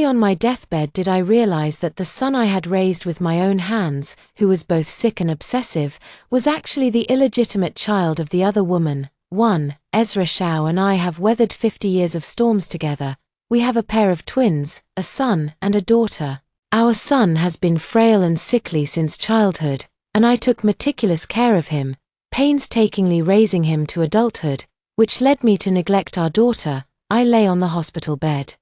Only on my deathbed did I realize that the son I had raised with my own hands, who was both sick and obsessive, was actually the illegitimate child of the other woman. 1. Ezra Shao and I have weathered 50 years of storms together. We have a pair of twins, a son and a daughter. Our son has been frail and sickly since childhood, and I took meticulous care of him, painstakingly raising him to adulthood, which led me to neglect our daughter. I lay on the hospital bed,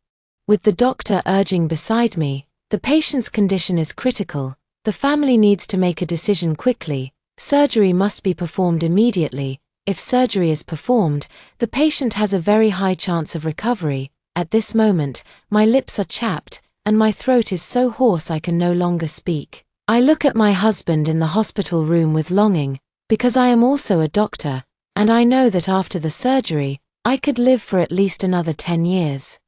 with the doctor urging beside me, "The patient's condition is critical. The family needs to make a decision quickly. Surgery must be performed immediately. If surgery is performed, the patient has a very high chance of recovery." At this moment, my lips are chapped, and my throat is so hoarse I can no longer speak. I look at my husband in the hospital room with longing, because I am also a doctor, and I know that after the surgery, I could live for at least another 10 years.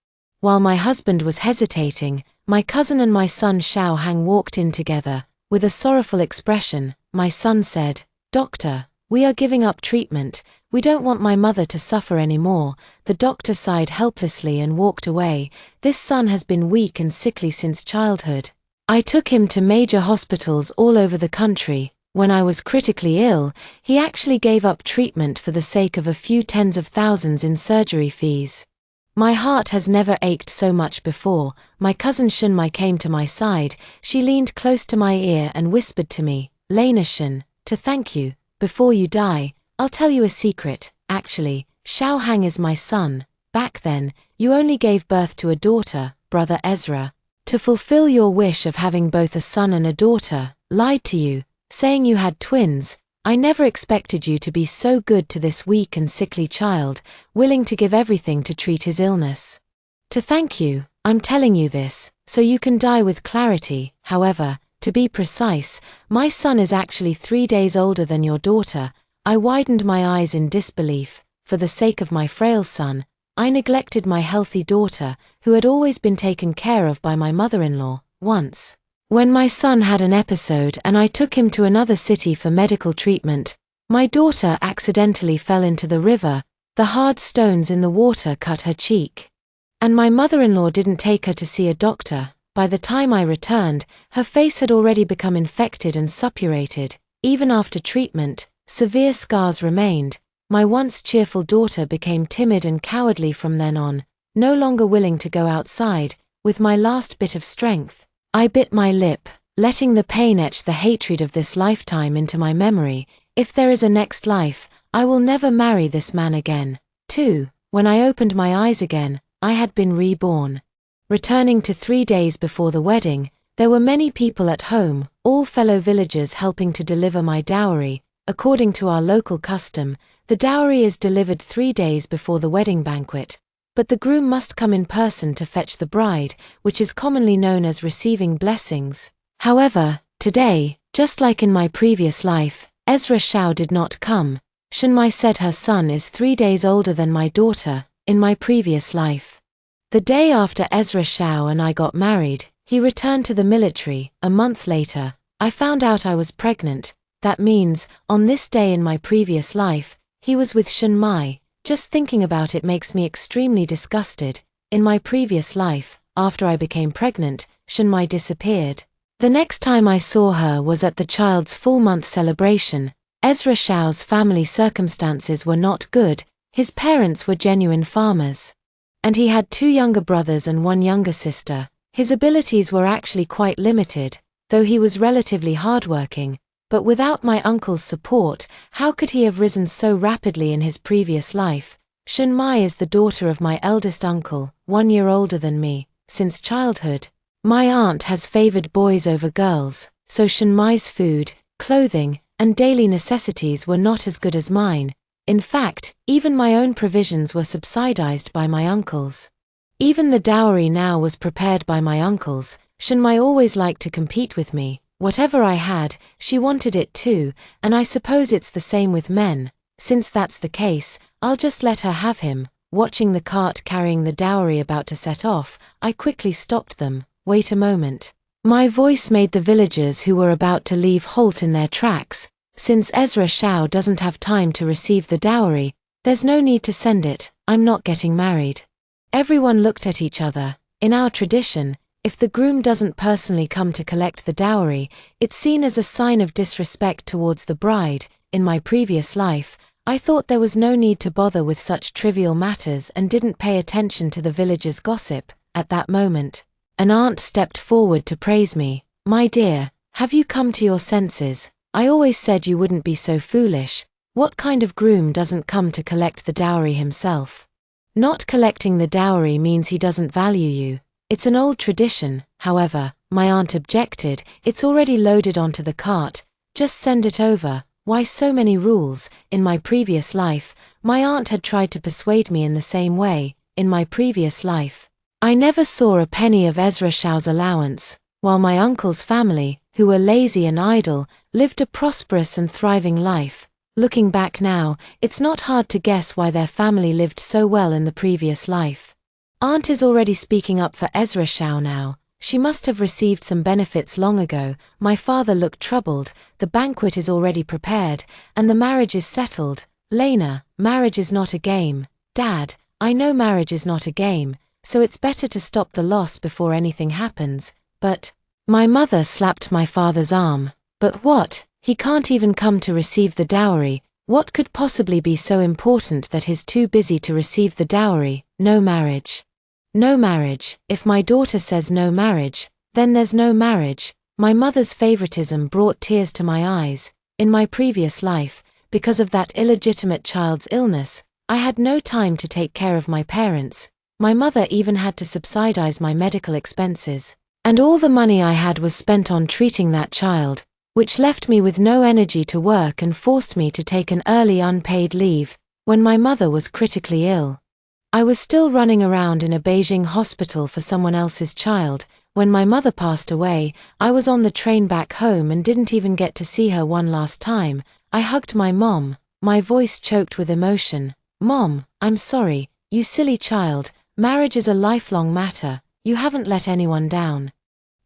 While my husband was hesitating, my cousin and my son Xiao Hang walked in together. With a sorrowful expression, my son said, "Doctor, we are giving up treatment. We don't want my mother to suffer anymore." The doctor sighed helplessly and walked away. "This son has been weak and sickly since childhood. I took him to major hospitals all over the country. When I was critically ill, he actually gave up treatment for the sake of a few tens of thousands in surgery fees. My heart has never ached so much before." My cousin Shunmai came to my side. She leaned close to my ear and whispered to me, "Lena Shun, to thank you, before you die, I'll tell you a secret. Actually, Xiao Hang is my son. Back then, you only gave birth to a daughter, Brother Ezra. To fulfill your wish of having both a son and a daughter, lied to you, saying you had twins. I never expected you to be so good to this weak and sickly child, willing to give everything to treat his illness. To thank you, I'm telling you this, so you can die with clarity." However, to be precise, my son is actually 3 days older than your daughter. I widened my eyes in disbelief. For the sake of my frail son, I neglected my healthy daughter, who had always been taken care of by my mother-in-law. Once, when my son had an episode and I took him to another city for medical treatment, my daughter accidentally fell into the river. The hard stones in the water cut her cheek. And my mother-in-law didn't take her to see a doctor. By the time I returned, her face had already become infected and suppurated. Even after treatment, severe scars remained. My once cheerful daughter became timid and cowardly from then on, no longer willing to go outside. With my last bit of strength, I bit my lip, letting the pain etch the hatred of this lifetime into my memory. If there is a next life, I will never marry this man again. 2. When I opened my eyes again, I had been reborn. Returning to 3 days before the wedding, there were many people at home, all fellow villagers helping to deliver my dowry. According to our local custom, the dowry is delivered 3 days before the wedding banquet, but the groom must come in person to fetch the bride, which is commonly known as receiving blessings. However, today, just like in my previous life, Ezra Shao did not come. Shunmai said her son is 3 days older than my daughter. In my previous life, the day after Ezra Shao and I got married, he returned to the military. A month later, I found out I was pregnant. That means, on this day in my previous life, he was with Shunmai. Just thinking about it makes me extremely disgusted. In my previous life, after I became pregnant, Shunmai disappeared. The next time I saw her was at the child's full-month celebration. Ezra Shao's family circumstances were not good. His parents were genuine farmers, and he had 2 younger brothers and 1 younger sister. His abilities were actually quite limited, though he was relatively hardworking. But without my uncle's support, how could he have risen so rapidly in his previous life? Shunmai is the daughter of my eldest uncle, 1 year older than me. Since childhood, my aunt has favored boys over girls, so Shunmai's food, clothing, and daily necessities were not as good as mine. In fact, even my own provisions were subsidized by my uncles. Even the dowry now was prepared by my uncles. Shunmai always liked to compete with me. Whatever I had, she wanted it too, and I suppose it's the same with men. Since that's the case, I'll just let her have him. Watching the cart carrying the dowry about to set off, I quickly stopped them. Wait a moment. My voice made the villagers who were about to leave halt in their tracks. Since Ezra Shao doesn't have time to receive the dowry, there's no need to send it. I'm not getting married. Everyone looked at each other. In our tradition, if the groom doesn't personally come to collect the dowry, it's seen as a sign of disrespect towards the bride. In my previous life, I thought there was no need to bother with such trivial matters and didn't pay attention to the villagers' gossip. At that moment, an aunt stepped forward to praise me. "My dear, have you come to your senses? I always said you wouldn't be so foolish. What kind of groom doesn't come to collect the dowry himself? Not collecting the dowry means he doesn't value you. It's an old tradition." However, my aunt objected. "It's already loaded onto the cart. Just send it over. Why so many rules?" In my previous life, my aunt had tried to persuade me in the same way. In my previous life, I never saw a penny of Ezra Shao's allowance, while my uncle's family, who were lazy and idle, lived a prosperous and thriving life. Looking back now, it's not hard to guess why their family lived so well in the previous life. Aunt is already speaking up for Ezra Shao now. She must have received some benefits long ago. My father looked troubled. The banquet is already prepared, and the marriage is settled. Lena, marriage is not a game. Dad, I know marriage is not a game, so it's better to stop the loss before anything happens. But my mother slapped my father's arm. But what? He can't even come to receive the dowry. What could possibly be so important that he's too busy to receive the dowry? No marriage. No marriage. If my daughter says no marriage, then there's no marriage. My mother's favoritism brought tears to my eyes. In my previous life, because of that illegitimate child's illness, I had no time to take care of my parents. My mother even had to subsidize my medical expenses. And all the money I had was spent on treating that child, which left me with no energy to work and forced me to take an early unpaid leave when my mother was critically ill. I was still running around in a Beijing hospital for someone else's child. When my mother passed away, I was on the train back home and didn't even get to see her one last time. I hugged my mom, my voice choked with emotion. "Mom, I'm sorry, you silly child. Marriage is a lifelong matter. You haven't let anyone down.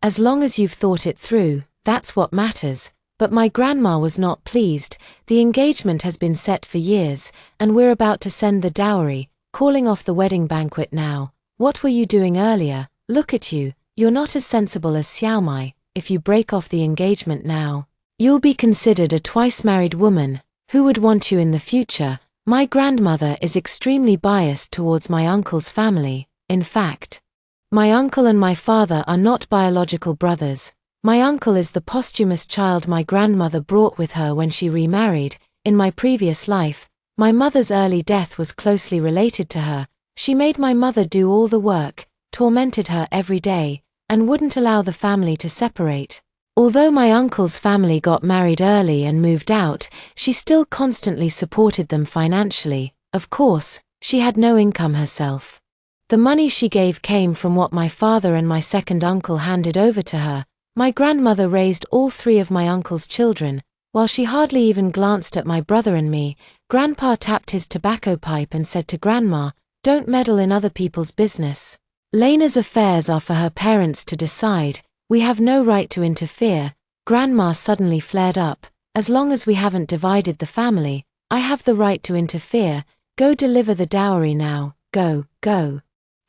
As long as you've thought it through, that's what matters." But my grandma was not pleased. "The engagement has been set for years, and we're about to send the dowry. Calling off the wedding banquet now. What were you doing earlier? Look at you, you're not as sensible as Xiaomai. If you break off the engagement now, you'll be considered a twice-married woman. Who would want you in the future?" My grandmother is extremely biased towards my uncle's family. In fact, my uncle and my father are not biological brothers. My uncle is the posthumous child my grandmother brought with her when she remarried. In my previous life, my mother's early death was closely related to her. She made my mother do all the work, tormented her every day, and wouldn't allow the family to separate. Although my uncle's family got married early and moved out, she still constantly supported them financially. Of course, she had no income herself. The money she gave came from what my father and my second uncle handed over to her. My grandmother raised all three of my uncle's children, while she hardly even glanced at my brother and me. Grandpa tapped his tobacco pipe and said to Grandma, "Don't meddle in other people's business. Lena's affairs are for her parents to decide. We have no right to interfere." Grandma suddenly flared up. "As long as we haven't divided the family, I have the right to interfere. Go deliver the dowry now. Go, go.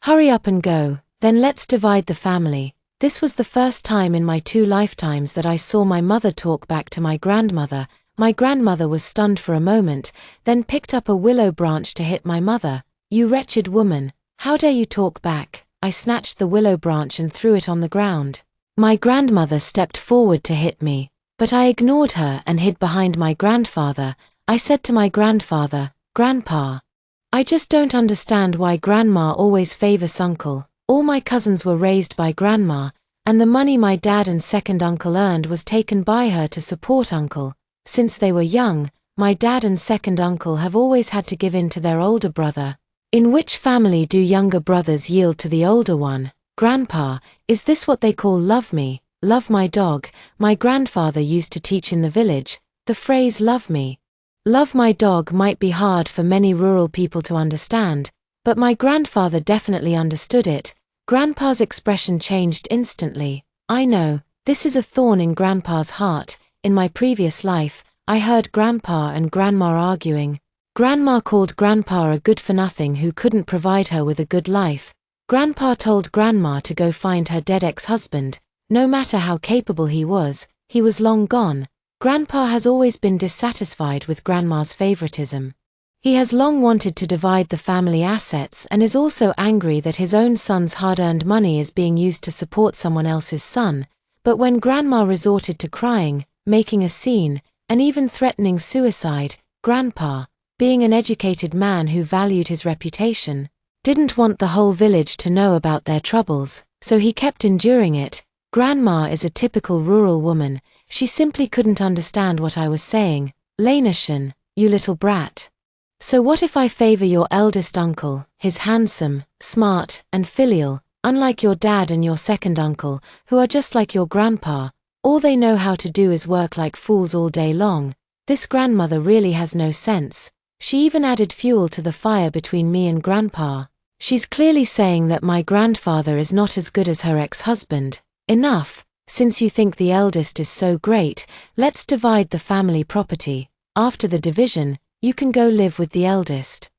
Hurry up and go, then let's divide the family." This was the first time in my 2 lifetimes that I saw my mother talk back to my grandmother. My grandmother was stunned for a moment, then picked up a willow branch to hit my mother. "You wretched woman, how dare you talk back?" I snatched the willow branch and threw it on the ground. My grandmother stepped forward to hit me, but I ignored her and hid behind my grandfather. I said to my grandfather, "Grandpa, I just don't understand why Grandma always favors Uncle. All my cousins were raised by Grandma, and the money my dad and second uncle earned was taken by her to support Uncle. Since they were young, my dad and second uncle have always had to give in to their older brother. In which family do younger brothers yield to the older one? Grandpa, is this what they call love me, love my dog?" My grandfather used to teach in the village. The phrase "love me, love my dog" might be hard for many rural people to understand, but my grandfather definitely understood it. Grandpa's expression changed instantly. "I know, this is a thorn in Grandpa's heart. In my previous life, I heard Grandpa and Grandma arguing. Grandma called Grandpa a good-for-nothing who couldn't provide her with a good life. Grandpa told Grandma to go find her dead ex-husband. No matter how capable he was long gone. Grandpa has always been dissatisfied with Grandma's favoritism. He has long wanted to divide the family assets and is also angry that his own son's hard-earned money is being used to support someone else's son. But when Grandma resorted to crying, making a scene, and even threatening suicide, Grandpa, being an educated man who valued his reputation, didn't want the whole village to know about their troubles, so he kept enduring it. Grandma is a typical rural woman. She simply couldn't understand what I was saying. Lainashan, you little brat. So what if I favor your eldest uncle? He's handsome, smart, and filial, unlike your dad and your second uncle, who are just like your grandpa. All they know how to do is work like fools all day long. This grandmother really has no sense. She even added fuel to the fire between me and Grandpa. She's clearly saying that my grandfather is not as good as her ex-husband. Enough, since you think the eldest is so great, let's divide the family property. After the division, you can go live with the eldest.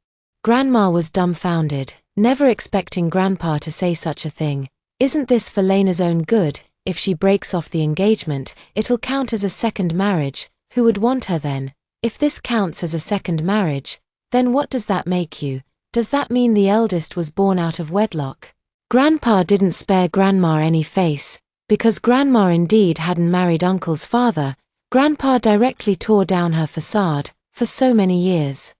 Grandma was dumbfounded, never expecting Grandpa to say such a thing. Isn't this for Lena's own good? If she breaks off the engagement, it'll count as a second marriage. Who would want her then? If this counts as a second marriage, then what does that make you? Does that mean the eldest was born out of wedlock? Grandpa didn't spare Grandma any face. Because Grandma indeed hadn't married Uncle's father, Grandpa directly tore down her facade, for so many years.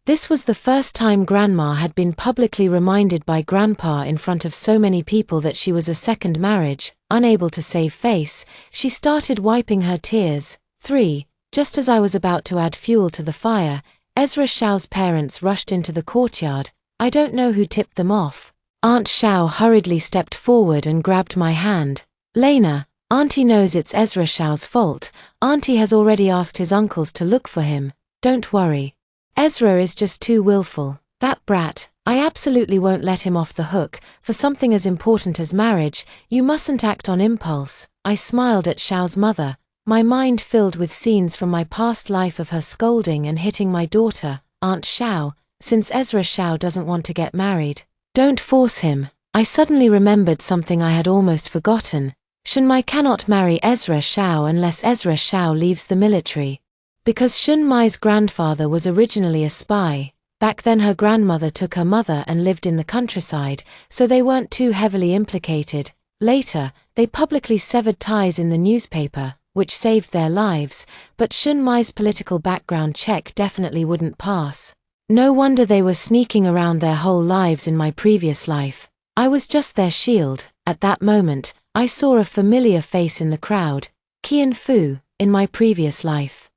This was the first time Grandma had been publicly reminded by Grandpa in front of so many people that she was a second marriage. Unable to save face, she started wiping her tears. 3. Just as I was about to add fuel to the fire, Ezra Shao's parents rushed into the courtyard. I don't know who tipped them off. Aunt Shao hurriedly stepped forward and grabbed my hand. Lena, Auntie knows it's Ezra Shao's fault. Auntie has already asked his uncles to look for him. Don't worry. Ezra is just too willful. That brat, I absolutely won't let him off the hook. For something as important as marriage, you mustn't act on impulse. I smiled at Shao's mother, my mind filled with scenes from my past life of her scolding and hitting my daughter. Aunt Shao, since Ezra Shao doesn't want to get married, don't force him. I suddenly remembered something I had almost forgotten. Shunmai cannot marry Ezra Shao unless Ezra Shao leaves the military. Because Shunmai's grandfather was originally a spy, back then her grandmother took her mother and lived in the countryside, so they weren't too heavily implicated. Later, they publicly severed ties in the newspaper, which saved their lives, but Shunmai's political background check definitely wouldn't pass. No wonder they were sneaking around their whole lives in my previous life. I was just their shield. At that moment, I saw a familiar face in the crowd, Qian Fu, in my previous life.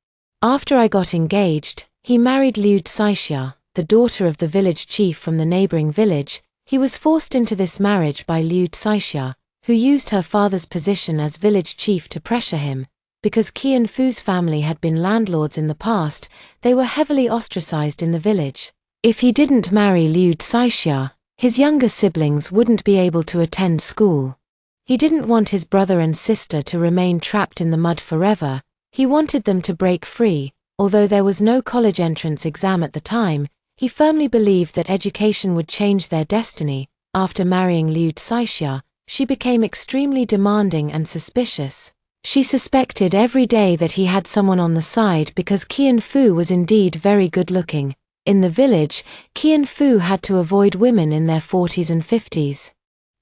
After I got engaged, he married Liu Saixia, the daughter of the village chief from the neighboring village. He was forced into this marriage by Liu Saixia, who used her father's position as village chief to pressure him. Because Qian Fu's family had been landlords in the past, they were heavily ostracized in the village. If he didn't marry Liu Saixia, his younger siblings wouldn't be able to attend school. He didn't want his brother and sister to remain trapped in the mud forever. He wanted them to break free. Although there was no college entrance exam at the time, he firmly believed that education would change their destiny. After marrying Liu Saixia, she became extremely demanding and suspicious. She suspected every day that he had someone on the side because Qian Fu was indeed very good-looking. In the village, Qian Fu had to avoid women in their 40s and 50s.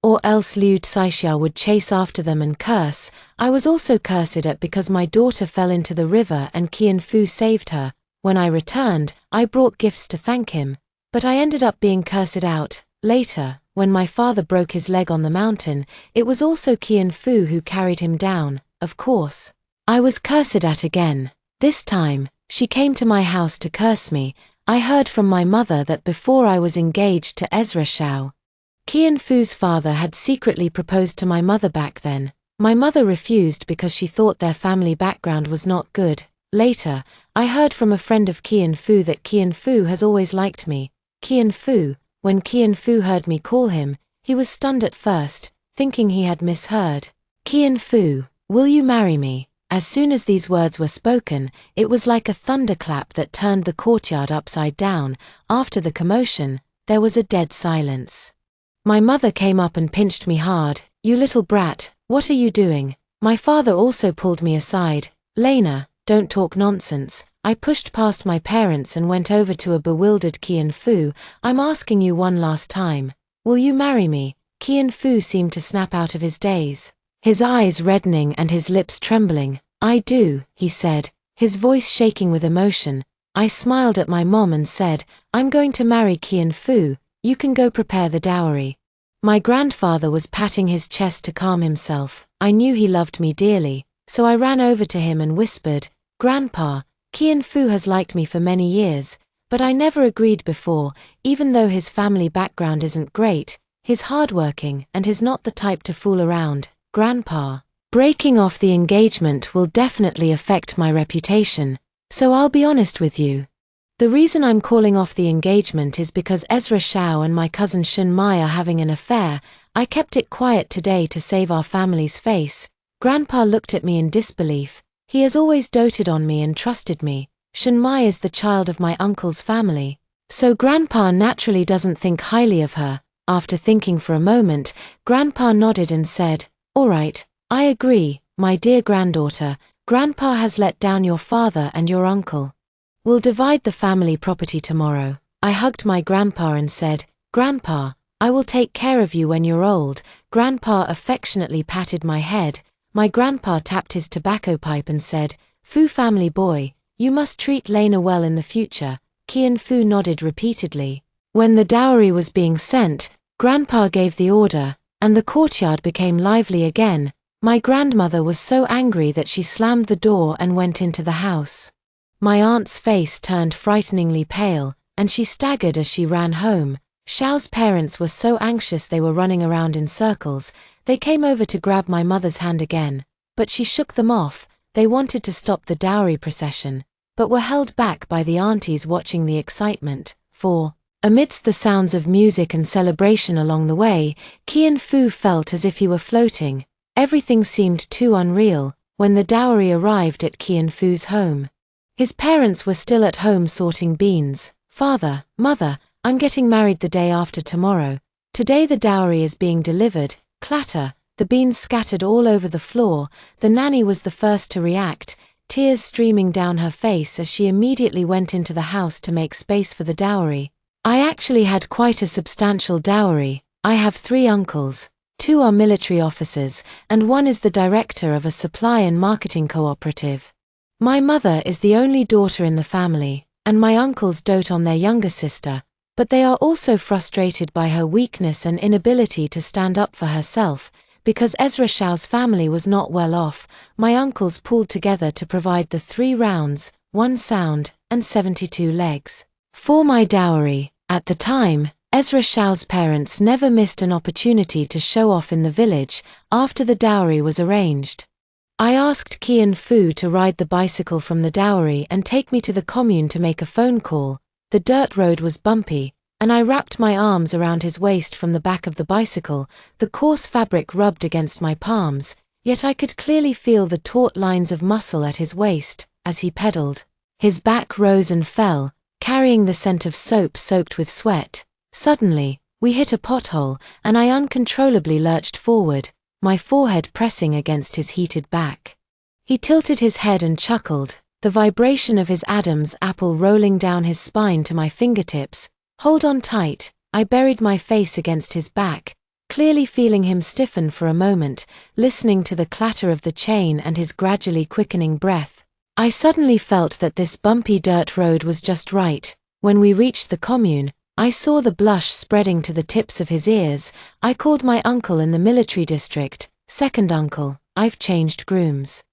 Or else Liu Saixia would chase after them and curse. I was also cursed at because my daughter fell into the river and Qian Fu saved her. When I returned, I brought gifts to thank him. But I ended up being cursed out. Later, when my father broke his leg on the mountain, it was also Qian Fu who carried him down. Of course, I was cursed at again. This time, she came to my house to curse me. I heard from my mother that before I was engaged to Ezra Shao, Qian Fu's father had secretly proposed to my mother back then. My mother refused because she thought their family background was not good. Later, I heard from a friend of Qian Fu that Qian Fu has always liked me. Qian Fu, when Qian Fu heard me call him, he was stunned at first, thinking he had misheard. Qian Fu, will you marry me? As soon as these words were spoken, it was like a thunderclap that turned the courtyard upside down. After the commotion, there was a dead silence. My mother came up and pinched me hard. "You little brat, what are you doing?" My father also pulled me aside. "Lena, don't talk nonsense." I pushed past my parents and went over to a bewildered Qian Fu. "I'm asking you one last time. Will you marry me?" Qian Fu seemed to snap out of his daze, his eyes reddening and his lips trembling. "I do," he said, his voice shaking with emotion. I smiled at my mom and said, "I'm going to marry Qian Fu. You can go prepare the dowry." My grandfather was patting his chest to calm himself. I knew he loved me dearly, so I ran over to him and whispered, "Grandpa, Qian Fu has liked me for many years, but I never agreed before. Even though his family background isn't great, he's hardworking and he's not the type to fool around. Grandpa, breaking off the engagement will definitely affect my reputation, so I'll be honest with you. The reason I'm calling off the engagement is because Ezra Xiao and my cousin Shen Mai are having an affair. I kept it quiet today to save our family's face." Grandpa looked at me in disbelief. "He has always doted on me and trusted me. Shen Mai is the child of my uncle's family, so Grandpa naturally doesn't think highly of her." After thinking for a moment, Grandpa nodded and said, "All right, I agree, my dear granddaughter. Grandpa has let down your father and your uncle. We'll divide the family property tomorrow." I hugged my grandpa and said, "Grandpa, I will take care of you when you're old." Grandpa affectionately patted my head. My grandpa tapped his tobacco pipe and said, "Fu family boy, you must treat Lena well in the future." Qian Fu nodded repeatedly. When the dowry was being sent, Grandpa gave the order, and the courtyard became lively again. My grandmother was so angry that she slammed the door and went into the house. My aunt's face turned frighteningly pale, and she staggered as she ran home. Xiao's parents were so anxious they were running around in circles. They came over to grab my mother's hand again, but she shook them off. They wanted to stop the dowry procession, but were held back by the aunties watching the excitement. Amidst the sounds of music and celebration along the way, Qian Fu felt as if he were floating. Everything seemed too unreal. When the dowry arrived at Qian Fu's home, his parents were still at home sorting beans. "Father, Mother, I'm getting married the day after tomorrow. Today the dowry is being delivered." Clatter, the beans scattered all over the floor. The nanny was the first to react, tears streaming down her face as she immediately went into the house to make space for the dowry. I actually had quite a substantial dowry. I have 3 uncles. 2 are military officers, and 1 is the director of a supply and marketing cooperative. My mother is the only daughter in the family, and my uncles dote on their younger sister, but they are also frustrated by her weakness and inability to stand up for herself. Because Ezra Xiao's family was not well off, my uncles pooled together to provide the 3 rounds, 1 sound, and 72 legs for my dowry. At the time, Ezra Xiao's parents never missed an opportunity to show off in the village. After the dowry was arranged, I asked Qian Fu to ride the bicycle from the dowry and take me to the commune to make a phone call. The dirt road was bumpy, and I wrapped my arms around his waist from the back of the bicycle. The coarse fabric rubbed against my palms, yet I could clearly feel the taut lines of muscle at his waist. As he pedaled, his back rose and fell, carrying the scent of soap soaked with sweat. Suddenly, we hit a pothole, and I uncontrollably lurched forward, my forehead pressing against his heated back. He tilted his head and chuckled, the vibration of his Adam's apple rolling down his spine to my fingertips. "Hold on tight." I buried my face against his back, clearly feeling him stiffen for a moment, listening to the clatter of the chain and his gradually quickening breath. I suddenly felt that this bumpy dirt road was just right. When we reached the commune, I saw the blush spreading to the tips of his ears. I called my uncle in the military district. "Second uncle, I've changed grooms.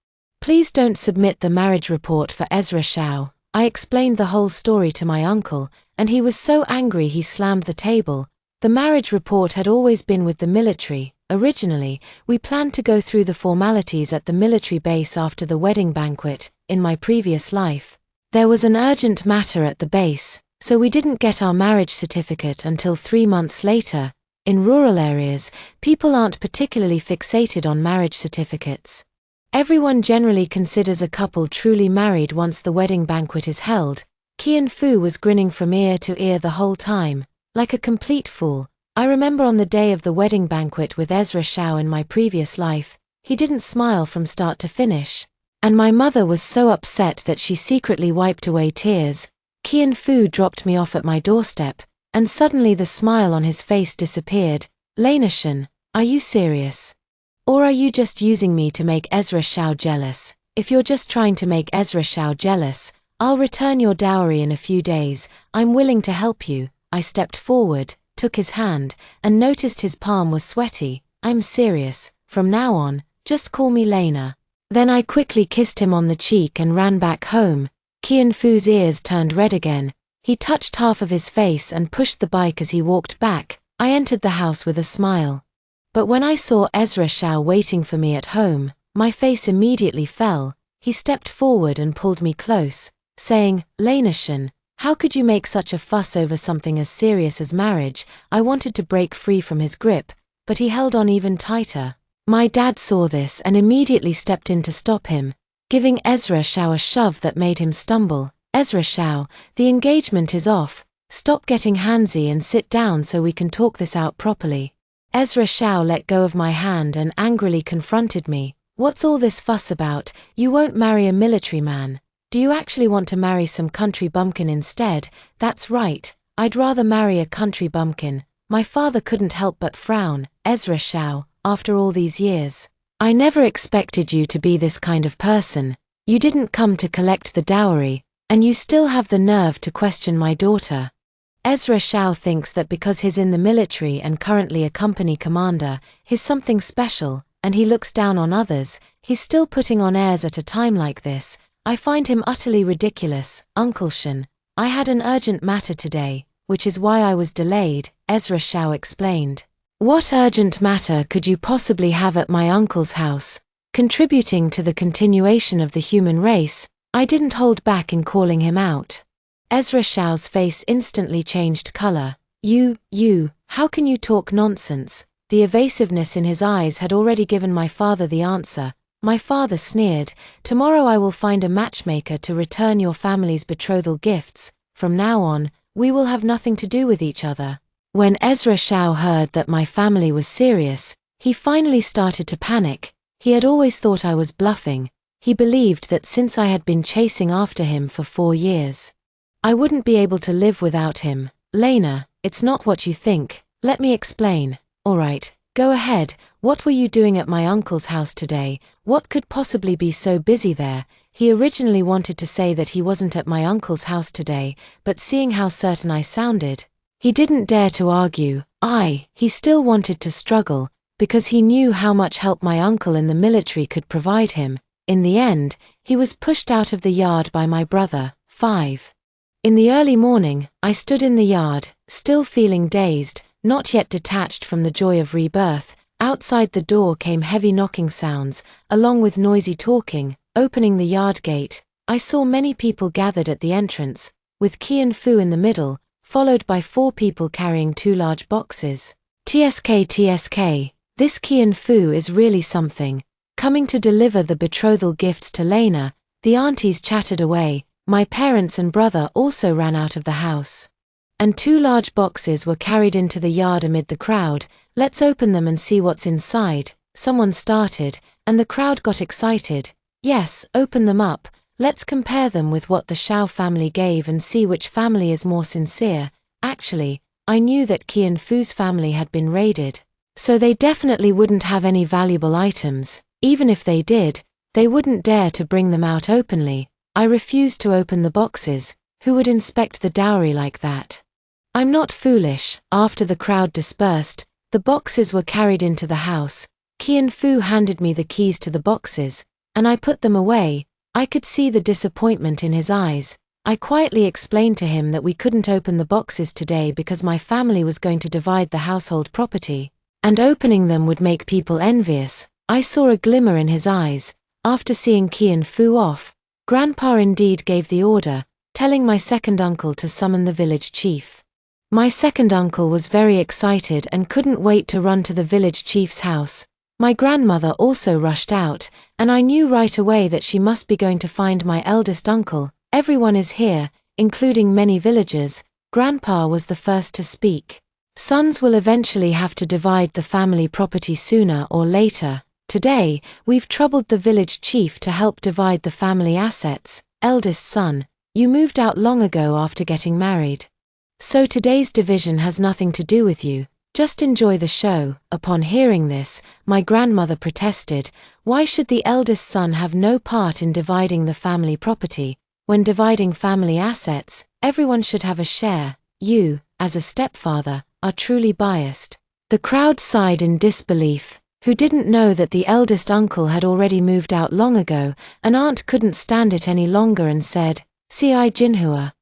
Please don't submit the marriage report for Ezra Xiao." I explained the whole story to my uncle, and he was so angry he slammed the table. The marriage report had always been with the military. Originally, we planned to go through the formalities at the military base after the wedding banquet. In my previous life, there was an urgent matter at the base, so we didn't get our marriage certificate until 3 months later. In rural areas, people aren't particularly fixated on marriage certificates. Everyone generally considers a couple truly married once the wedding banquet is held. Qian Fu was grinning from ear to ear the whole time, like a complete fool. I remember on the day of the wedding banquet with Ezra Shao in my previous life, he didn't smile from start to finish. And my mother was so upset that she secretly wiped away tears. Qian Fu dropped me off at my doorstep, and suddenly the smile on his face disappeared. Lena Shen, are you serious? Or are you just using me to make Ezra Shao jealous? If you're just trying to make Ezra Shao jealous, I'll return your dowry in a few days. I'm willing to help you. I stepped forward, took his hand, and noticed his palm was sweaty. I'm serious. From now on, just call me Lena. Then I quickly kissed him on the cheek and ran back home. Qian Fu's ears turned red again. He touched half of his face and pushed the bike as he walked back. I entered the house with a smile. But when I saw Ezra Shao waiting for me at home, my face immediately fell. He stepped forward and pulled me close, saying, Lena Shen, how could you make such a fuss over something as serious as marriage? I wanted to break free from his grip, but he held on even tighter. My dad saw this and immediately stepped in to stop him, giving Ezra Shao a shove that made him stumble. Ezra Shao, the engagement is off. Stop getting handsy and sit down so we can talk this out properly. Ezra Shao let go of my hand and angrily confronted me. What's all this fuss about? You won't marry a military man. Do you actually want to marry some country bumpkin instead? That's right, I'd rather marry a country bumpkin. My father couldn't help but frown. Ezra Shao, after all these years, I never expected you to be this kind of person. You didn't come to collect the dowry, and you still have the nerve to question my daughter. Ezra Shao thinks that because he's in the military and currently a company commander, he's something special, and he looks down on others. He's still putting on airs at a time like this. I find him utterly ridiculous. Uncle Shen, I had an urgent matter today, which is why I was delayed, Ezra Shao explained. What urgent matter could you possibly have at my uncle's house? Contributing to the continuation of the human race, I didn't hold back in calling him out. Ezra Shao's face instantly changed color. How can you talk nonsense? The evasiveness in his eyes had already given my father the answer. My father sneered, tomorrow I will find a matchmaker to return your family's betrothal gifts. From now on, we will have nothing to do with each other. When Ezra Shao heard that my family was serious, he finally started to panic. He had always thought I was bluffing. He believed that since I had been chasing after him for 4 years, I wouldn't be able to live without him. Lena, it's not what you think. Let me explain. Alright, go ahead. What were you doing at my uncle's house today? What could possibly be so busy there? He originally wanted to say that he wasn't at my uncle's house today, but seeing how certain I sounded, he didn't dare to argue. He still wanted to struggle, because he knew how much help my uncle in the military could provide him. In the end, he was pushed out of the yard by my brother. 5. In the early morning, I stood in the yard, still feeling dazed, not yet detached from the joy of rebirth. Outside the door came heavy knocking sounds, along with noisy talking. Opening the yard gate, I saw many people gathered at the entrance, with Qian Fu in the middle, followed by 4 people carrying 2 large boxes. TSK, this Qian Fu is really something. Coming to deliver the betrothal gifts to Lena, the aunties chattered away. My parents and brother also ran out of the house. And 2 large boxes were carried into the yard amid the crowd. Let's open them and see what's inside. Someone started, and the crowd got excited. Yes, open them up. Let's compare them with what the Shao family gave and see which family is more sincere. Actually, I knew that Qian Fu's family had been raided, so they definitely wouldn't have any valuable items. Even if they did, they wouldn't dare to bring them out openly. I refused to open the boxes. Who would inspect the dowry like that? I'm not foolish. After the crowd dispersed, the boxes were carried into the house. Qian Fu handed me the keys to the boxes, and I put them away. I could see the disappointment in his eyes. I quietly explained to him that we couldn't open the boxes today because my family was going to divide the household property, and opening them would make people envious. I saw a glimmer in his eyes. After seeing Qian Fu off, Grandpa indeed gave the order, telling my second uncle to summon the village chief. My second uncle was very excited and couldn't wait to run to the village chief's house. My grandmother also rushed out, and I knew right away that she must be going to find my eldest uncle. Everyone is here, including many villagers. Grandpa was the first to speak. Sons will eventually have to divide the family property sooner or later. Today, we've troubled the village chief to help divide the family assets. Eldest son, you moved out long ago after getting married. So today's division has nothing to do with you. Just enjoy the show. Upon hearing this, my grandmother protested. Why should the eldest son have no part in dividing the family property? When dividing family assets, everyone should have a share. You, as a stepfather, are truly biased. The crowd sighed in disbelief. Who didn't know that the eldest uncle had already moved out long ago? An aunt couldn't stand it any longer and said, "Si Jinhua.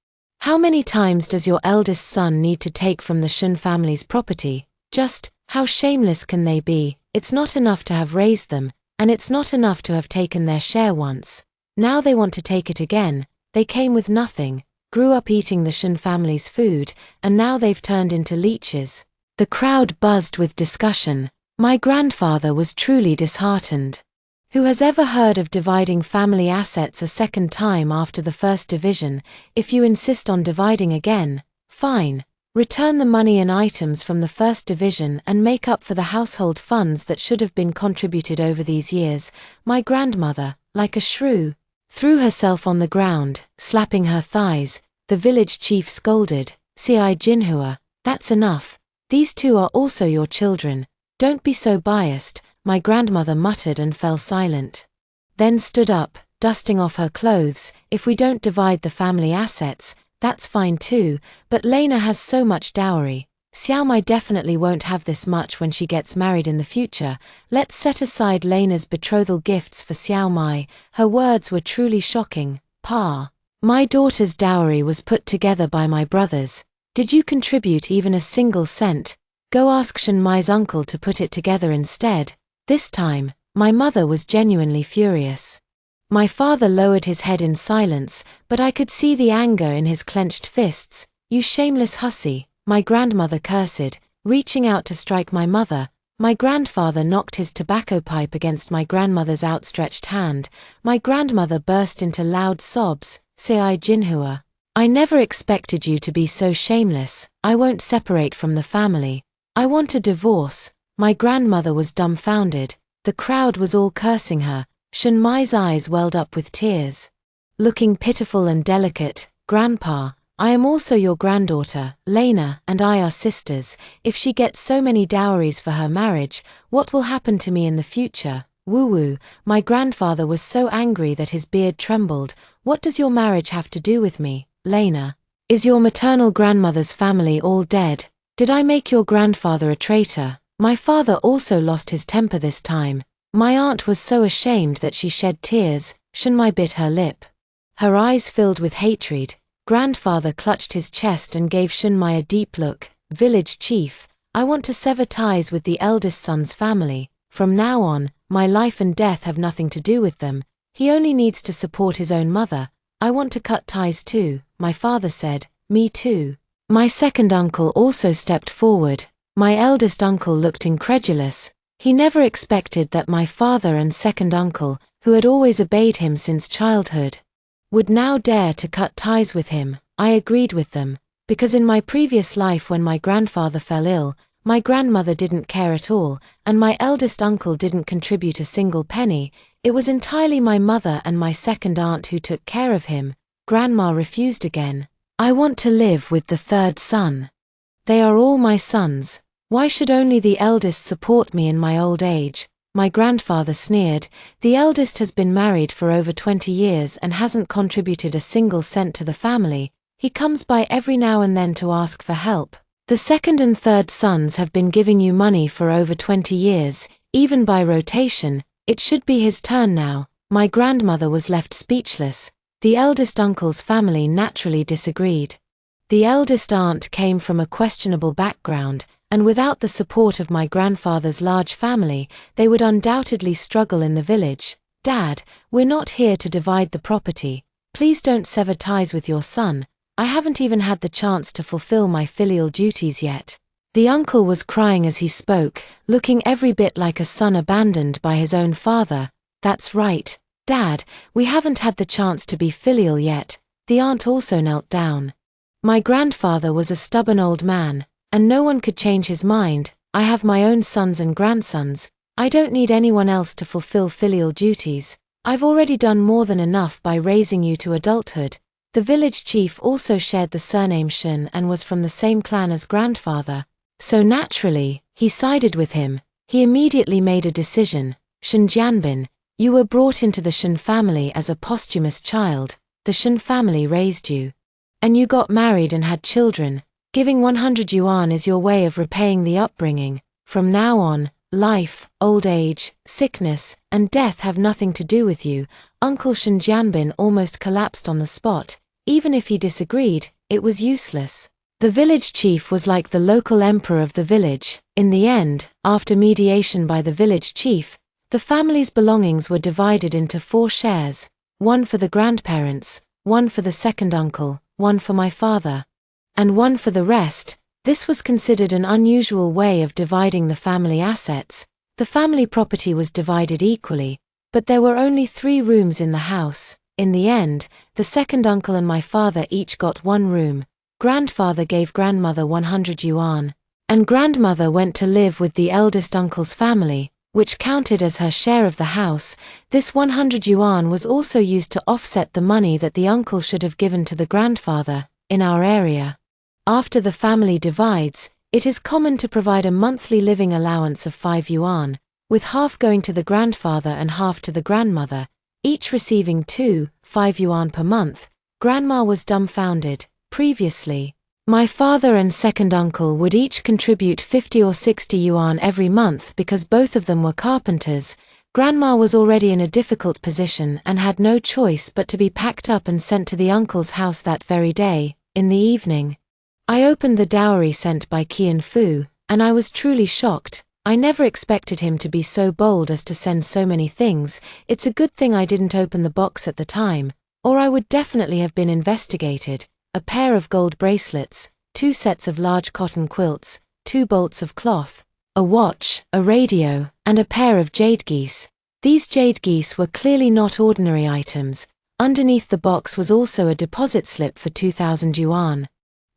How many times does your eldest son need to take from the Shun family's property? Just, how shameless can they be? It's not enough to have raised them, and it's not enough to have taken their share once. Now they want to take it again. They came with nothing, grew up eating the Shun family's food, and now they've turned into leeches." The crowd buzzed with discussion. My grandfather was truly disheartened. Who has ever heard of dividing family assets a second time after the first division? If you insist on dividing again, fine. Return the money and items from the first division and make up for the household funds that should have been contributed over these years. My grandmother, like a shrew, threw herself on the ground, slapping her thighs. The village chief scolded, "Si Jinhua, that's enough. These two are also your children. Don't be so biased." My grandmother muttered and fell silent. Then stood up, dusting off her clothes. "If we don't divide the family assets, that's fine too, but Lena has so much dowry. Xiaomai definitely won't have this much when she gets married in the future. Let's set aside Lena's betrothal gifts for Xiaomai." Her words were truly shocking. "Pa, my daughter's dowry was put together by my brothers. Did you contribute even a single cent? Go ask Shenmai's uncle to put it together instead." This time, my mother was genuinely furious. My father lowered his head in silence, but I could see the anger in his clenched fists. "You shameless hussy," my grandmother cursed, reaching out to strike my mother. My grandfather knocked his tobacco pipe against my grandmother's outstretched hand. My grandmother burst into loud sobs. "Si Jinhua, I never expected you to be so shameless. I won't separate from the family. I want a divorce." My grandmother was dumbfounded. The crowd was all cursing her. Shenmai's eyes welled up with tears. Looking pitiful and delicate, "Grandpa, I am also your granddaughter. Lena and I are sisters. If she gets so many dowries for her marriage, what will happen to me in the future?" Woo-woo, my grandfather was so angry that his beard trembled. "What does your marriage have to do with me, Lena? Is your maternal grandmother's family all dead? Did I make your grandfather a traitor?" My father also lost his temper this time. My aunt was so ashamed that she shed tears. Shenmai bit her lip. Her eyes filled with hatred. Grandfather clutched his chest and gave Shenmai a deep look. "Village chief, I want to sever ties with the eldest son's family. From now on, my life and death have nothing to do with them. He only needs to support his own mother. I want to cut ties too." My father said, "Me too." My second uncle also stepped forward. My eldest uncle looked incredulous. He never expected that my father and second uncle, who had always obeyed him since childhood, would now dare to cut ties with him. I agreed with them, because in my previous life when my grandfather fell ill, my grandmother didn't care at all, and my eldest uncle didn't contribute a single penny. It was entirely my mother and my second aunt who took care of him. Grandma refused again. "I want to live with the third son. They are all my sons. Why should only the eldest support me in my old age?" My grandfather sneered. "The eldest has been married for over 20 years and hasn't contributed a single cent to the family. He comes by every now and then to ask for help. The second and third sons have been giving you money for over 20 years, even by rotation. It should be his turn now." My grandmother was left speechless. The eldest uncle's family naturally disagreed. The eldest aunt came from a questionable background, and without the support of my grandfather's large family, they would undoubtedly struggle in the village. "Dad, we're not here to divide the property. Please don't sever ties with your son. I haven't even had the chance to fulfill my filial duties yet." The uncle was crying as he spoke, looking every bit like a son abandoned by his own father. "That's right, Dad, we haven't had the chance to be filial yet." The aunt also knelt down. My grandfather was a stubborn old man, and no one could change his mind. I have my own sons and grandsons. I don't need anyone else to fulfill filial duties. I've already done more than enough by raising you to adulthood. The village chief also shared the surname Shun and was from the same clan as grandfather. So naturally, he sided with him. He immediately made a decision. Shun Jianbin, you were brought into the Shun family as a posthumous child. The Shun family raised you. And you got married and had children. Giving 100 yuan is your way of repaying the upbringing. From now on, life, old age, sickness, and death have nothing to do with you. Uncle Shun Jianbin almost collapsed on the spot. Even if he disagreed, it was useless. The village chief was like the local emperor of the village. In the end, after mediation by the village chief, the family's belongings were divided into 4 shares, one for the grandparents, one for the second uncle, one for my father, and one for the rest. This was considered an unusual way of dividing the family assets. The family property was divided equally, but there were only 3 rooms in the house. In the end, the second uncle and my father each got 1 room. Grandfather gave grandmother 100 yuan, and grandmother went to live with the eldest uncle's family, which counted as her share of the house. This 100 yuan was also used to offset the money that the uncle should have given to the grandfather. In our area, after the family divides, it is common to provide a monthly living allowance of 5 yuan, with half going to the grandfather and half to the grandmother, each receiving 5 yuan per month. Grandma was dumbfounded. Previously, my father and second uncle would each contribute 50 or 60 yuan every month because both of them were carpenters. Grandma was already in a difficult position and had no choice but to be packed up and sent to the uncle's house that very day. In the evening, I opened the dowry sent by Qian Fu, and I was truly shocked. I never expected him to be so bold as to send so many things. It's a good thing I didn't open the box at the time, or I would definitely have been investigated. A pair of gold bracelets, 2 sets of large cotton quilts, 2 bolts of cloth, a watch, a radio, and a pair of jade geese. These jade geese were clearly not ordinary items. Underneath the box was also a deposit slip for 2,000 yuan.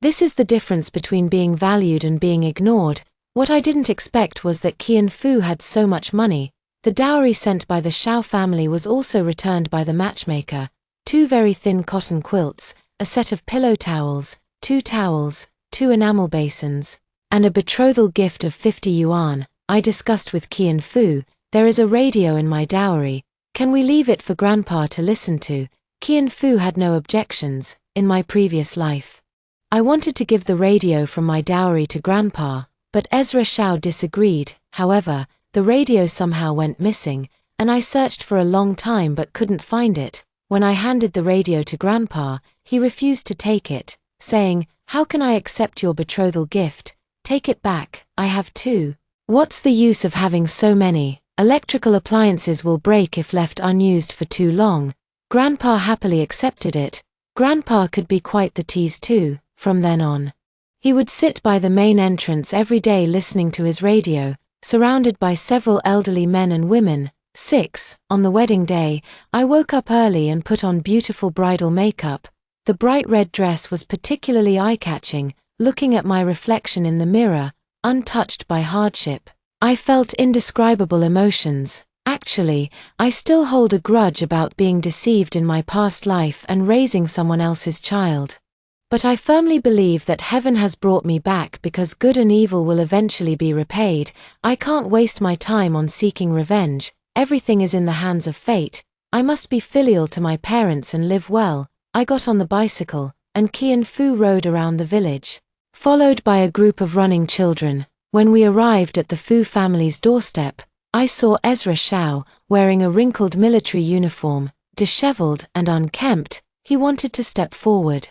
This is the difference between being valued and being ignored. What I didn't expect was that Qian Fu had so much money. The dowry sent by the Shao family was also returned by the matchmaker. 2 very thin cotton quilts, a set of pillow towels, 2 towels, 2 enamel basins, and a betrothal gift of 50 yuan. I discussed with Qian Fu, there is a radio in my dowry. Can we leave it for Grandpa to listen to? Qian Fu had no objections. In my previous life, I wanted to give the radio from my dowry to Grandpa, but Ezra Shao disagreed. However, the radio somehow went missing, and I searched for a long time but couldn't find it. When I handed the radio to Grandpa, he refused to take it, saying, "How can I accept your betrothal gift? Take it back, I have 2. What's the use of having so many? Electrical appliances will break if left unused for too long." Grandpa happily accepted it. Grandpa could be quite the tease too. From then on, he would sit by the main entrance every day listening to his radio, surrounded by several elderly men and women. 6. On the wedding day, I woke up early and put on beautiful bridal makeup. The bright red dress was particularly eye-catching. Looking at my reflection in the mirror, untouched by hardship, I felt indescribable emotions. Actually, I still hold a grudge about being deceived in my past life and raising someone else's child. But I firmly believe that heaven has brought me back because good and evil will eventually be repaid. I can't waste my time on seeking revenge. Everything is in the hands of fate. I must be filial to my parents and live well. I got on the bicycle, and Qian Fu rode around the village, followed by a group of running children. When we arrived at the Fu family's doorstep, I saw Ezra Shao, wearing a wrinkled military uniform, disheveled and unkempt. He wanted to step forward,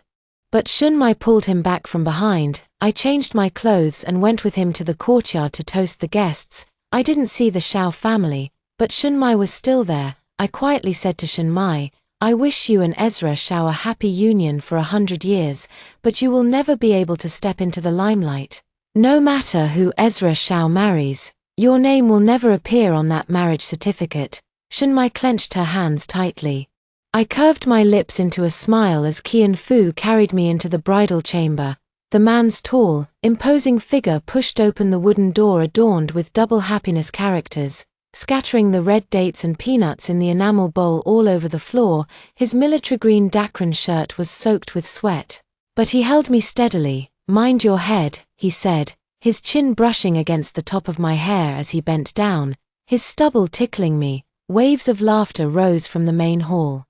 but Shun Mai pulled him back from behind. I changed my clothes and went with him to the courtyard to toast the guests. I didn't see the Shao family, but Shun Mai was still there. I quietly said to Shun Mai, "I wish you and Ezra Shao a happy union for 100 years, but you will never be able to step into the limelight. No matter who Ezra Shao marries, your name will never appear on that marriage certificate." Shun Mai clenched her hands tightly. I curved my lips into a smile as Qian Fu carried me into the bridal chamber. The man's tall, imposing figure pushed open the wooden door adorned with double happiness characters, scattering the red dates and peanuts in the enamel bowl all over the floor. His military green Dacron shirt was soaked with sweat. But he held me steadily. "Mind your head," he said, his chin brushing against the top of my hair as he bent down, his stubble tickling me. Waves of laughter rose from the main hall.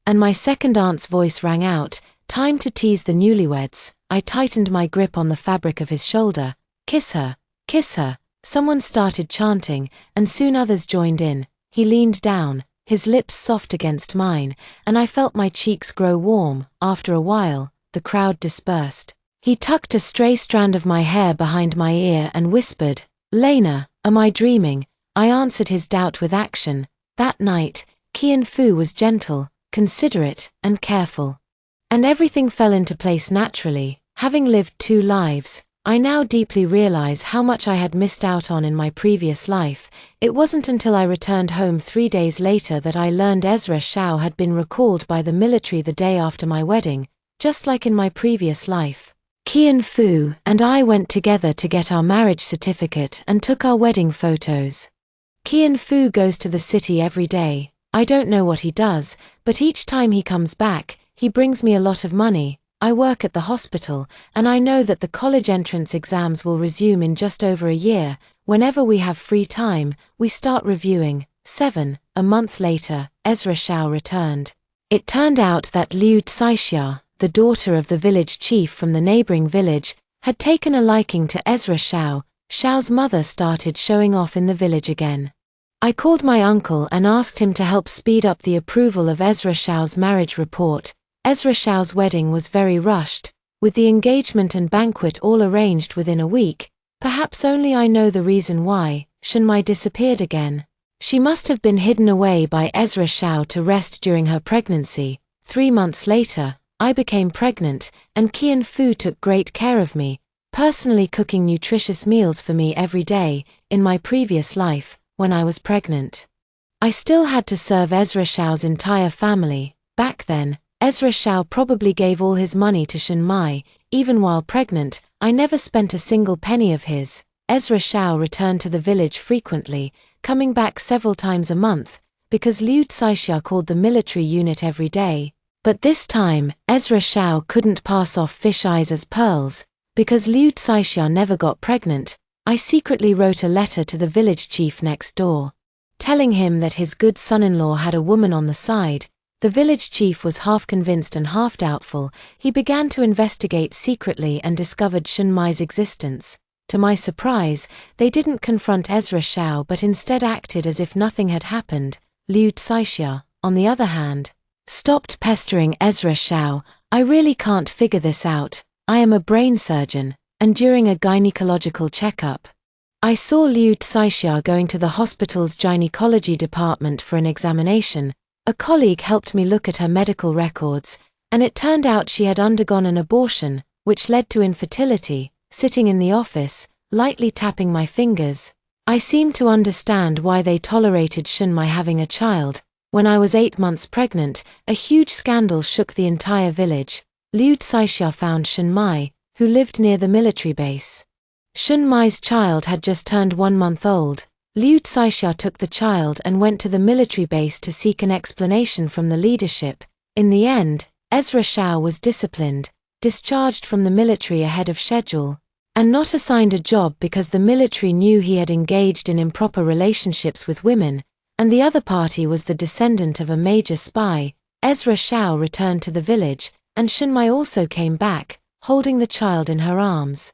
And my second aunt's voice rang out, "Time to tease the newlyweds." I tightened my grip on the fabric of his shoulder. "Kiss her, kiss her." Someone started chanting, and soon others joined in. He leaned down, his lips soft against mine, and I felt my cheeks grow warm. After a while, the crowd dispersed. He tucked a stray strand of my hair behind my ear and whispered, "Lena, am I dreaming?" I answered his doubt with action. That night, Qian Fu was gentle, considerate, and careful. And everything fell into place naturally. Having lived 2 lives, I now deeply realize how much I had missed out on in my previous life. It wasn't until I returned home 3 days later that I learned Ezra Shao had been recalled by the military the day after my wedding, just like in my previous life. Qian Fu and I went together to get our marriage certificate and took our wedding photos. Qian Fu goes to the city every day. I don't know what he does, but each time he comes back, he brings me a lot of money. I work at the hospital, and I know that the college entrance exams will resume in just over a year. Whenever we have free time, we start reviewing. 7. A month later, Ezra Shao returned. It turned out that Liu Tsaixia, the daughter of the village chief from the neighboring village, had taken a liking to Ezra Shao. Shao's mother started showing off in the village again. I called my uncle and asked him to help speed up the approval of Ezra Shao's marriage report. Ezra Shao's wedding was very rushed, with the engagement and banquet all arranged within a week. Perhaps only I know the reason why. Shenmai disappeared again. She must have been hidden away by Ezra Shao to rest during her pregnancy. 3 months later, I became pregnant, and Qian Fu took great care of me, personally cooking nutritious meals for me every day. In my previous life, when I was pregnant, I still had to serve Ezra Shao's entire family. Back then, Ezra Shao probably gave all his money to Shenmai. Even while pregnant, I never spent a single penny of his. Ezra Shao returned to the village frequently, coming back several times a month, because Liu Tsaixia called the military unit every day. But this time, Ezra Shao couldn't pass off fish eyes as pearls, because Liu Tsaixia never got pregnant. I secretly wrote a letter to the village chief next door, telling him that his good son-in-law had a woman on the side. The village chief was half convinced and half doubtful. He began to investigate secretly and discovered Shenmai's existence. To my surprise, they didn't confront Ezra Shao but instead acted as if nothing had happened. Liu Tsaixia, on the other hand, stopped pestering Ezra Shao. "I really can't figure this out. I am a brain surgeon." And during a gynecological checkup, I saw Liu Tsaixia going to the hospital's gynecology department for an examination. A colleague helped me look at her medical records, and it turned out she had undergone an abortion, which led to infertility. Sitting in the office, lightly tapping my fingers, I seemed to understand why they tolerated Shenmai having a child. When I was 8 months pregnant, a huge scandal shook the entire village. Liu Tsaixia found Shenmai, who lived near the military base. Shenmai's child had just turned 1 month old. Liu Tsaixia took the child and went to the military base to seek an explanation from the leadership. In the end, Ezra Shao was disciplined, discharged from the military ahead of schedule, and not assigned a job because the military knew he had engaged in improper relationships with women, and the other party was the descendant of a major spy. Ezra Shao returned to the village, and Shenmai also came back, holding the child in her arms.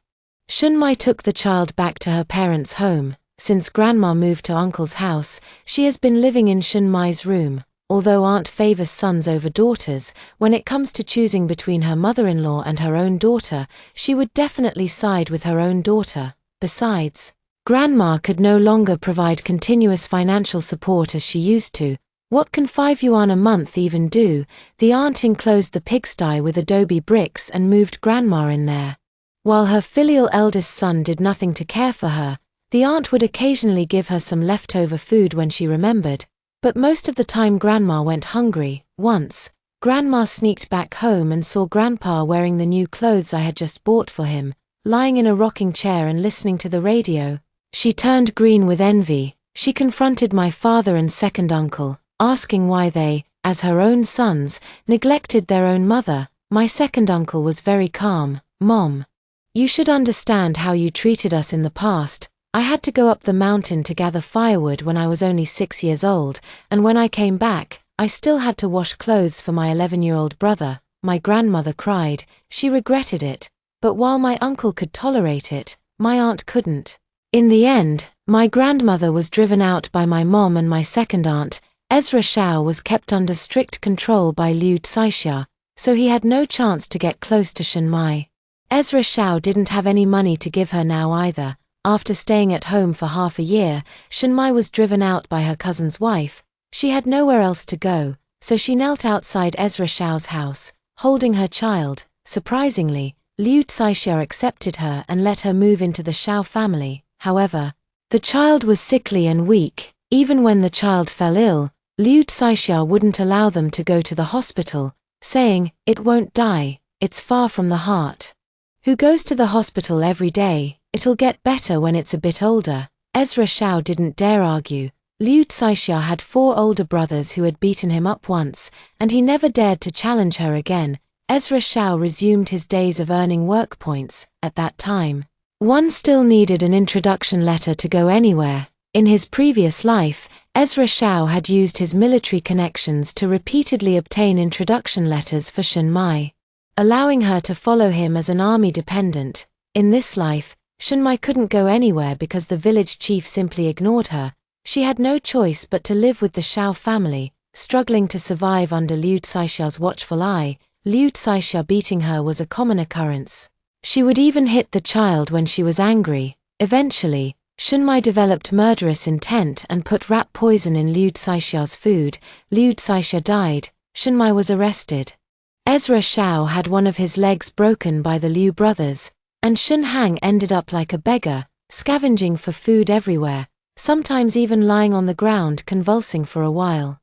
Shenmai took the child back to her parents' home. Since Grandma moved to Uncle's house, she has been living in Shenmai's room. Although Aunt favors sons over daughters, when it comes to choosing between her mother-in-law and her own daughter, she would definitely side with her own daughter. Besides, Grandma could no longer provide continuous financial support as she used to. What can 5 yuan a month even do? The aunt enclosed the pigsty with adobe bricks and moved Grandma in there. While her filial eldest son did nothing to care for her, the aunt would occasionally give her some leftover food when she remembered, but most of the time Grandma went hungry. Once, Grandma sneaked back home and saw Grandpa wearing the new clothes I had just bought for him, lying in a rocking chair and listening to the radio. She turned green with envy. She confronted my father and second uncle, asking why they, as her own sons, neglected their own mother. My second uncle was very calm. "Mom, you should understand how you treated us in the past. I had to go up the mountain to gather firewood when I was only 6 years old, and when I came back, I still had to wash clothes for my 11-year-old brother." My grandmother cried. She regretted it, but while my uncle could tolerate it, my aunt couldn't. In the end, my grandmother was driven out by my mom and my second aunt. Ezra Shao was kept under strict control by Liu Cixia, so he had no chance to get close to Shenmai. Ezra Shao didn't have any money to give her now either. After staying at home for half a year, Shenmai was driven out by her cousin's wife. She had nowhere else to go, so she knelt outside Ezra Shao's house, holding her child. Surprisingly, Liu Cixia accepted her and let her move into the Shao family. However, the child was sickly and weak. Even when the child fell ill, Liu Cixia wouldn't allow them to go to the hospital, saying, "It won't die, it's far from the heart. Who goes to the hospital every day? It'll get better when it's a bit older." Ezra Shao didn't dare argue. Liu Cixia had 4 older brothers who had beaten him up once, and he never dared to challenge her again. Ezra Shao resumed his days of earning work points. At that time, one still needed an introduction letter to go anywhere. In his previous life, Ezra Shao had used his military connections to repeatedly obtain introduction letters for Shenmai, allowing her to follow him as an army dependent. In this life, Shenmai couldn't go anywhere because the village chief simply ignored her. She had no choice but to live with the Shao family, struggling to survive under Liu Cixia's watchful eye. Liu Cixia beating her was a common occurrence. She would even hit the child when she was angry. Eventually, Shenmai developed murderous intent and put rat poison in Liu Cixia's food. Liu Cixia died. Shenmai was arrested. Ezra Shao had one of his legs broken by the Liu brothers, and Shen Hang ended up like a beggar, scavenging for food everywhere, sometimes even lying on the ground convulsing for a while.